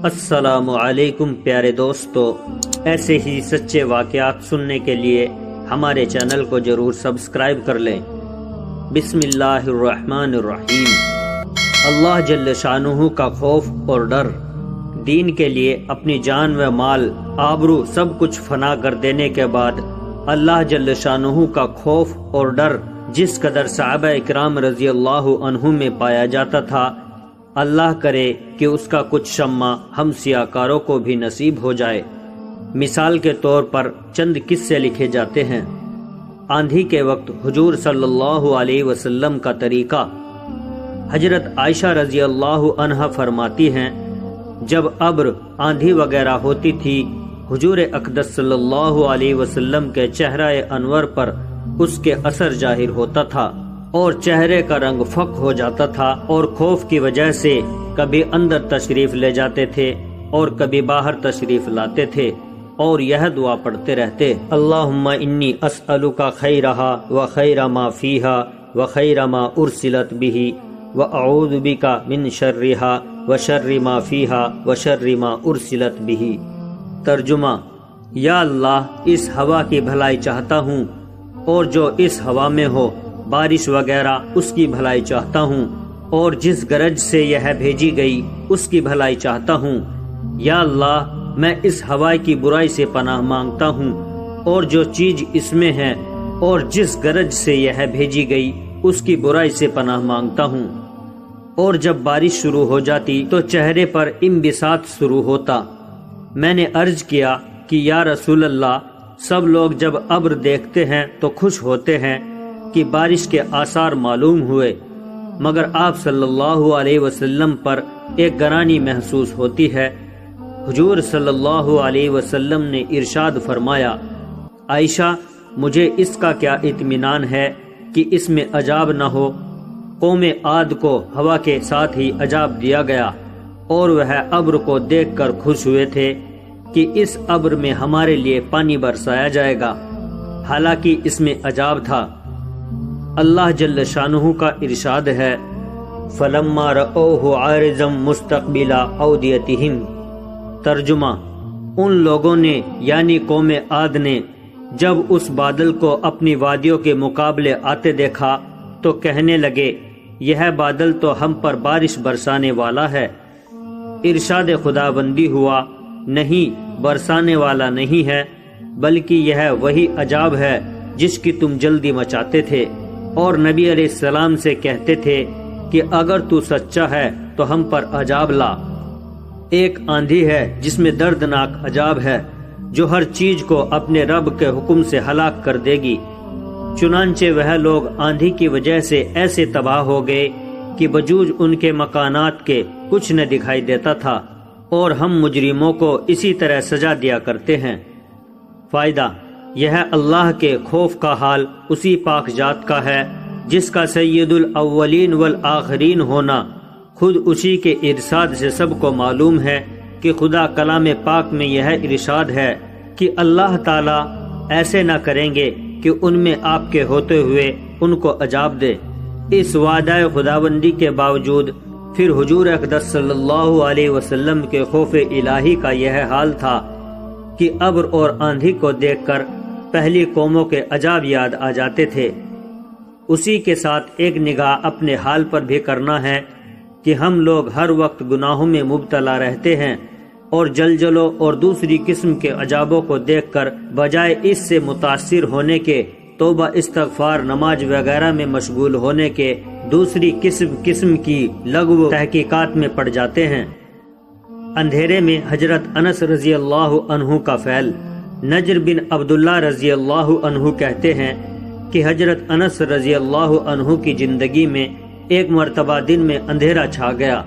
السلام علیکم پیارے دوستو، ایسے ہی سچے واقعات سننے کے لیے ہمارے چینل کو ضرور سبسکرائب کر لیں۔ بسم اللہ الرحمن الرحیم۔ اللہ جل شانہ کا خوف اور ڈر، دین کے لیے اپنی جان و مال، آبرو سب کچھ فنا کر دینے کے بعد اللہ جل شانہ کا خوف اور ڈر جس قدر صحابہ اکرام رضی اللہ عنہم میں پایا جاتا تھا، اللہ کرے کہ اس کا کچھ شمع ہم سیاکاروں کو بھی نصیب ہو جائے۔ مثال کے طور پر چند قصے لکھے جاتے ہیں۔ آندھی کے وقت حضور صلی اللہ علیہ وسلم کا طریقہ۔ حضرت عائشہ رضی اللہ عنہا فرماتی ہیں، جب ابر، آندھی وغیرہ ہوتی تھی، حضور اقدس صلی اللہ علیہ وسلم کے چہرہ انور پر اس کے اثر ظاہر ہوتا تھا اور چہرے کا رنگ فق ہو جاتا تھا، اور خوف کی وجہ سے کبھی اندر تشریف لے جاتے تھے اور کبھی باہر تشریف لاتے تھے اور یہ دعا پڑھتے رہتے، اللہم انی اسألک خیرہا و خیر ما فیہا و خیر ما ارسلت بہ و اعوذ بک من شرہا و شر ما فیہا و شر ما ارسلت بہ۔ ترجمہ: یا اللہ، اس ہوا کی بھلائی چاہتا ہوں اور جو اس ہوا میں ہو، بارش وغیرہ، اس کی بھلائی چاہتا ہوں، اور جس گرج سے یہ بھیجی گئی اس کی بھلائی چاہتا ہوں۔ یا اللہ، میں اس ہوا کی برائی سے پناہ مانگتا ہوں، اور جو چیز اس میں ہے اور جس گرج سے یہ بھیجی گئی اس کی برائی سے پناہ مانگتا ہوں۔ اور جب بارش شروع ہو جاتی تو چہرے پر انبساط شروع ہوتا۔ میں نے عرض کیا کہ یا رسول اللہ، سب لوگ جب ابر دیکھتے ہیں تو خوش ہوتے ہیں کہ بارش کے آثار معلوم ہوئے، مگر آپ صلی اللہ علیہ وسلم پر ایک گرانی محسوس ہوتی ہے۔ حضور صلی اللہ علیہ وسلم نے ارشاد فرمایا، عائشہ، مجھے اس کا کیا اطمینان ہے کہ اس میں عذاب نہ ہو۔ قوم عاد کو ہوا کے ساتھ ہی عذاب دیا گیا اور وہ ابر کو دیکھ کر خوش ہوئے تھے کہ اس ابر میں ہمارے لیے پانی برسایا جائے گا، حالانکہ اس میں عذاب تھا۔ اللہ جل شانہ کا ارشاد ہے، فَلَمَّا رَأَوْهُ عَارِضًا مُسْتَقْبِلَ أَوْدِيَتِهِمْ۔ ترجمہ: ان لوگوں نے یعنی قوم عاد نے جب اس بادل کو اپنی وادیوں کے مقابلے آتے دیکھا تو کہنے لگے، یہ بادل تو ہم پر بارش برسانے والا ہے۔ ارشاد خداوندی ہوا، نہیں، برسانے والا نہیں ہے، بلکہ یہ وہی عذاب ہے جس کی تم جلدی مچاتے تھے، اور نبی علیہ السلام سے کہتے تھے کہ اگر تو سچا ہے تو ہم پر عذاب لا۔ ایک آندھی ہے جس میں دردناک عذاب ہے، جو ہر چیز کو اپنے رب کے حکم سے ہلاک کر دے گی۔ چنانچہ وہ لوگ آندھی کی وجہ سے ایسے تباہ ہو گئے کہ بجوز ان کے مکانات کے کچھ نہ دکھائی دیتا تھا، اور ہم مجرموں کو اسی طرح سزا دیا کرتے ہیں۔ فائدہ: یہ اللہ کے خوف کا حال اسی پاک ذات کا ہے جس کا سید الاولین والآخرین ہونا خود اسی کے ارشاد سے سب کو معلوم ہے کہ خدا کلام پاک میں یہ ارشاد ہے کہ اللہ تعالیٰ ایسے نہ کریں گے کہ ان میں آپ کے ہوتے ہوئے ان کو عذاب دے۔ اس وعدہ خداوندی کے باوجود پھر حضور اقدس صلی اللہ علیہ وسلم کے خوف الہی کا یہ حال تھا کہ ابر اور آندھی کو دیکھ کر پہلی قوموں کے عذاب یاد آ جاتے تھے۔ اسی کے ساتھ ایک نگاہ اپنے حال پر بھی کرنا ہے کہ ہم لوگ ہر وقت گناہوں میں مبتلا رہتے ہیں، اور زلزلوں اور دوسری قسم کے عذابوں کو دیکھ کر بجائے اس سے متاثر ہونے کے توبہ، استغفار، نماز وغیرہ میں مشغول ہونے کے دوسری قسم کی لغو تحقیقات میں پڑ جاتے ہیں۔ اندھیرے میں حضرت انس رضی اللہ عنہ کا فعل۔ نجر بن عبداللہ رضی اللہ عنہ کہتے ہیں کہ حضرت انس رضی اللہ عنہ کی زندگی میں ایک مرتبہ دن میں اندھیرا چھا گیا۔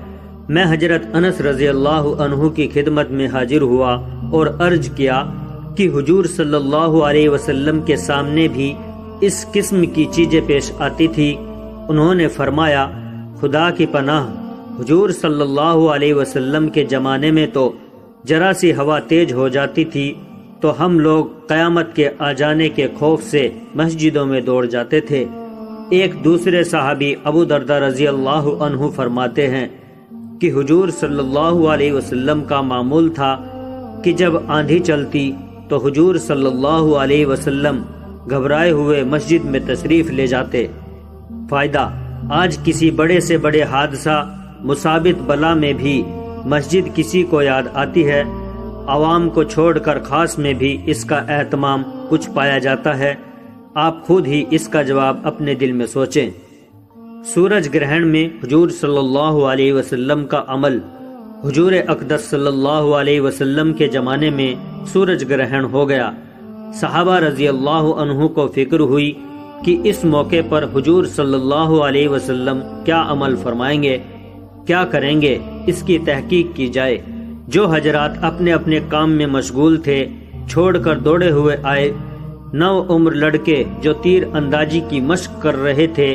میں حضرت انس رضی اللہ عنہ کی خدمت میں حاضر ہوا اور عرض کیا کہ حضور صلی اللہ علیہ وسلم کے سامنے بھی اس قسم کی چیزیں پیش آتی تھی۔ انہوں نے فرمایا، خدا کی پناہ، حضور صلی اللہ علیہ وسلم کے زمانے میں تو ذرا سی ہوا تیز ہو جاتی تھی تو ہم لوگ قیامت کے آ جانے کے خوف سے مسجدوں میں دوڑ جاتے تھے۔ ایک دوسرے صحابی ابو درداء رضی اللہ عنہ فرماتے ہیں کہ حضور صلی اللہ علیہ وسلم کا معمول تھا کہ جب آندھی چلتی تو حضور صلی اللہ علیہ وسلم گھبرائے ہوئے مسجد میں تشریف لے جاتے۔ فائدہ: آج کسی بڑے سے بڑے حادثہ مثابت بلا میں بھی مسجد کسی کو یاد آتی ہے، عوام کو چھوڑ کر خاص میں بھی اس کا اہتمام کچھ پایا جاتا ہے۔ آپ خود ہی اس کا جواب اپنے دل میں سوچیں۔ سورج گرہن میں حضور صلی اللہ علیہ وسلم کا عمل۔ حضور اقدس صلی اللہ علیہ وسلم کے زمانے میں سورج گرہن ہو گیا۔ صحابہ رضی اللہ عنہ کو فکر ہوئی کہ اس موقع پر حضور صلی اللہ علیہ وسلم کیا عمل فرمائیں گے، کیا کریں گے، اس کی تحقیق کی جائے۔ جو حضرات اپنے اپنے کام میں مشغول تھے چھوڑ کر دوڑے ہوئے آئے۔ نو عمر لڑکے جو تیر اندازی کی مشق کر رہے تھے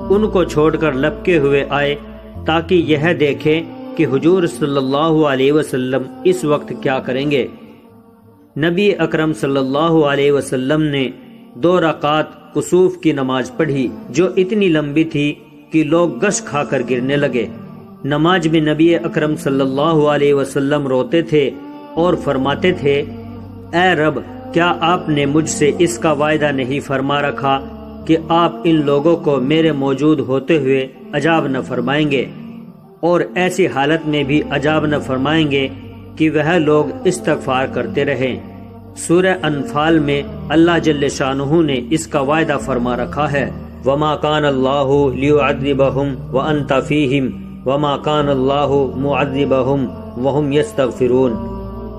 ان کو چھوڑ کر لپکے ہوئے آئے تاکہ یہ دیکھیں کہ حضور صلی اللہ علیہ وسلم اس وقت کیا کریں گے۔ نبی اکرم صلی اللہ علیہ وسلم نے 2 رکعات کسوف کی نماز پڑھی جو اتنی لمبی تھی کہ لوگ گش کھا کر گرنے لگے۔ نماز میں نبی اکرم صلی اللہ علیہ وسلم روتے تھے اور فرماتے تھے، اے رب، کیا آپ نے مجھ سے اس کا وعدہ نہیں فرما رکھا کہ آپ ان لوگوں کو میرے موجود ہوتے ہوئے عذاب نہ فرمائیں گے، اور ایسی حالت میں بھی عذاب نہ فرمائیں گے کہ وہ لوگ استغفار کرتے رہیں۔ سورہ انفال میں اللہ جل شانہ نے اس کا وعدہ فرما رکھا ہے، وَمَا كَانَ اللَّهُ لِيُعَذِّبَهُمْ وَأَنْتَ فِيهِمْ وَمَا كَانَ اللَّهُ مُعَذِّبَهُمْ وَهُمْ يَسْتَغْفِرُونَ۔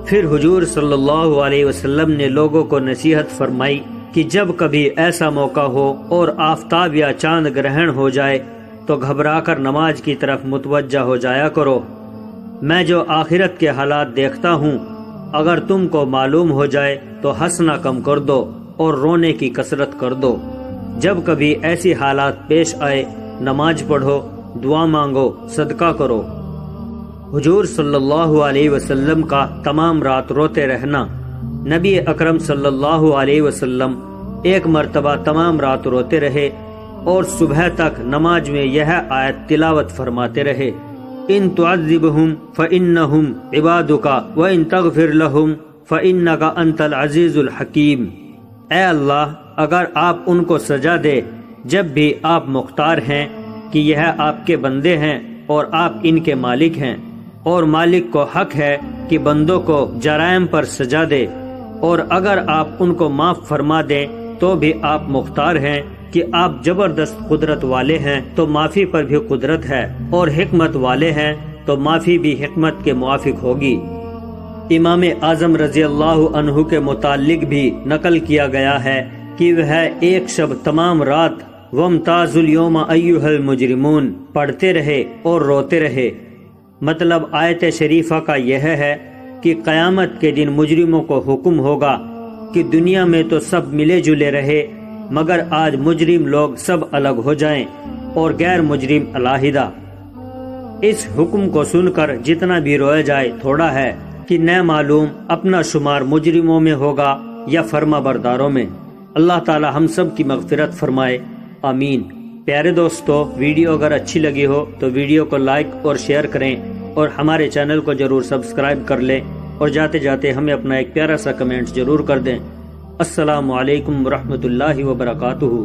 پھر حضور صلی اللہ علیہ وسلم نے لوگوں کو نصیحت فرمائی کہ جب کبھی ایسا موقع ہو اور آفتاب یا چاند گرہن ہو جائے تو گھبرا کر نماز کی طرف متوجہ ہو جایا کرو۔ میں جو آخرت کے حالات دیکھتا ہوں، اگر تم کو معلوم ہو جائے تو ہنسنا کم کر دو اور رونے کی کثرت کر دو۔ جب کبھی ایسی حالات پیش آئے نماز پڑھو، دعا مانگو، صدقہ کرو۔ حضور صلی اللہ علیہ وسلم کا تمام رات روتے رہنا۔ نبی اکرم صلی اللہ علیہ وسلم ایک مرتبہ تمام رات روتے رہے اور صبح تک نماز میں یہ آیت تلاوت فرماتے رہے، ان تعذبہم فإنہم عبادک وإن تغفر لہم فإنک انت العزیز الحکیم۔ اے اللہ، اگر آپ ان کو سزا دے جب بھی آپ مختار ہیں کہ یہ آپ کے بندے ہیں اور آپ ان کے مالک ہیں، اور مالک کو حق ہے کہ بندوں کو جرائم پر سزا دے، اور اگر آپ ان کو معاف فرما دیں تو بھی آپ مختار ہیں کہ آپ زبردست قدرت والے ہیں تو معافی پر بھی قدرت ہے، اور حکمت والے ہیں تو معافی بھی حکمت کے موافق ہوگی۔ امام اعظم رضی اللہ عنہ کے متعلق بھی نقل کیا گیا ہے کہ وہ ایک شب تمام رات وَامْتَازُوا الْيَوْمَ أَيُّهَا الْمُجْرِمُونَ پڑھتے رہے اور روتے رہے۔ مطلب آیت شریفہ کا یہ ہے کہ قیامت کے دن مجرموں کو حکم ہوگا کہ دنیا میں تو سب ملے جلے رہے، مگر آج مجرم لوگ سب الگ ہو جائیں اور غیر مجرم علیحدہ۔ اس حکم کو سن کر جتنا بھی رویا جائے تھوڑا ہے کہ نہ معلوم اپنا شمار مجرموں میں ہوگا یا فرما برداروں میں۔ اللہ تعالی ہم سب کی مغفرت فرمائے، آمین۔ پیارے دوستو، ویڈیو اگر اچھی لگی ہو تو ویڈیو کو لائک اور شیئر کریں، اور ہمارے چینل کو ضرور سبسکرائب کر لیں، اور جاتے جاتے ہمیں اپنا ایک پیارا سا کمنٹ ضرور کر دیں۔ السلام علیکم ورحمۃ اللہ وبرکاتہ۔